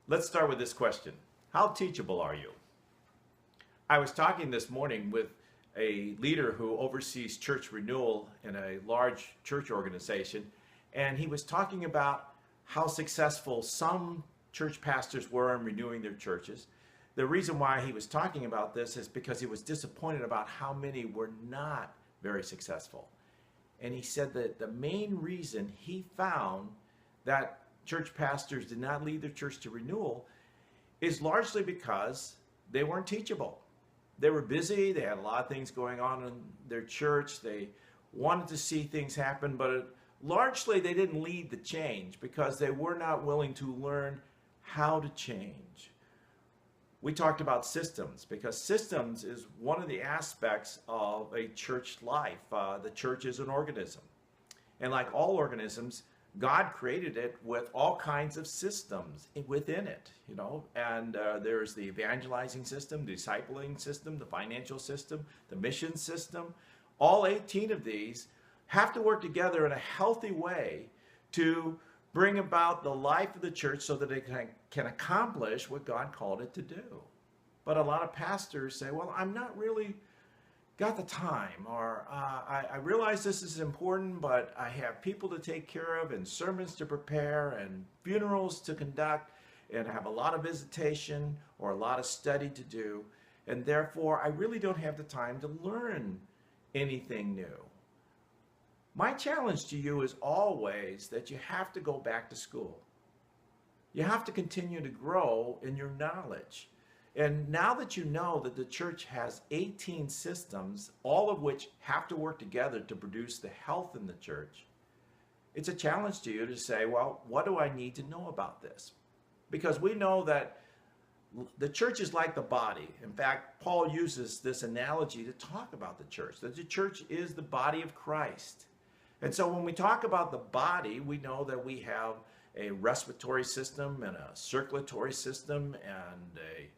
Let's start with this question. How teachable are you? I was talking this morning with a leader who oversees church renewal in a large church organization, and he was talking about how successful some church pastors were in renewing their churches. The reason why he was talking about this is because he was disappointed about how many were not very successful. And he said that the main reason he found that church pastors did not lead their church to renewal is largely because they weren't teachable. They were busy, they had a lot of things going on in their church, they wanted to see things happen, but largely they didn't lead the change because they were not willing to learn how to change. We talked about systems because systems is one of the aspects of a church life. The church is an organism. And like all organisms, God created it with all kinds of systems within it, and there's the evangelizing system, the discipling system, the financial system, the mission system. All 18 of these have to work together in a healthy way to bring about the life of the church so that it can accomplish what God called it to do. But a lot of pastors say, well, I'm not really got the time, or I realize this is important, but I have people to take care of and sermons to prepare and funerals to conduct and have a lot of visitation or a lot of study to do, and therefore I really don't have the time to learn anything new. My challenge to you is always that you have to go back to school. You have to continue to grow in your knowledge. And now that you know that the church has 18 systems, all of which have to work together to produce the health in the church, it's a challenge to you to say, well, what do I need to know about this? Because we know that the church is like the body. In fact, Paul uses this analogy to talk about the church, that the church is the body of Christ. And so when we talk about the body, we know that we have a respiratory system and a circulatory system and a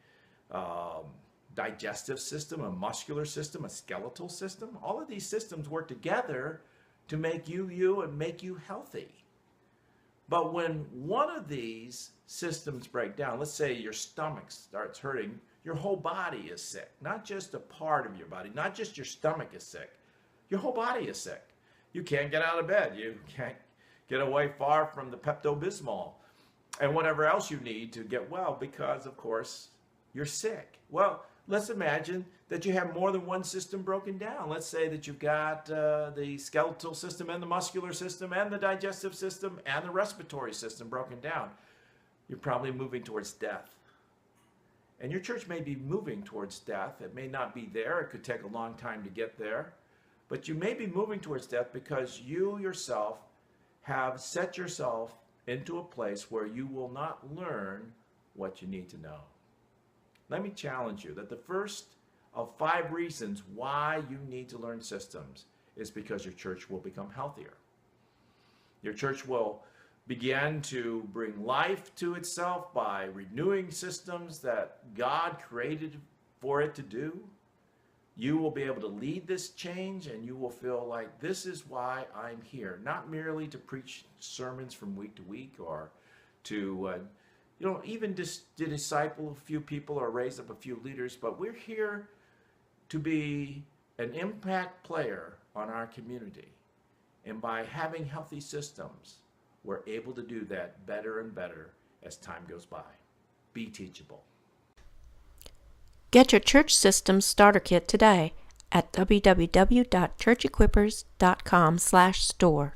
digestive system, a muscular system, a skeletal system. All of these systems work together to make you and make you healthy. But when one of these systems break down, let's say your stomach starts hurting, your whole body is sick. Not just a part of your body, not just your stomach is sick. Your whole body is sick. You can't get out of bed. You can't get away far from the Pepto-Bismol and whatever else you need to get well because, of course, you're sick. Well, let's imagine that you have more than one system broken down. Let's say that you've got the skeletal system and the muscular system and the digestive system and the respiratory system broken down. You're probably moving towards death. And your church may be moving towards death. It may not be there. It could take a long time to get there. But you may be moving towards death because you yourself have set yourself into a place where you will not learn what you need to know. Let me challenge you that the first of 5 reasons why you need to learn systems is because your church will become healthier. Your church will begin to bring life to itself by renewing systems that God created for it to do. You will be able to lead this change and you will feel like this is why I'm here, not merely to preach sermons from week to week or to even just to disciple a few people or raise up a few leaders, but we're here to be an impact player on our community. And by having healthy systems, we're able to do that better and better as time goes by. Be teachable. Get your Church Systems Starter Kit today at www.churchequippers.com/store.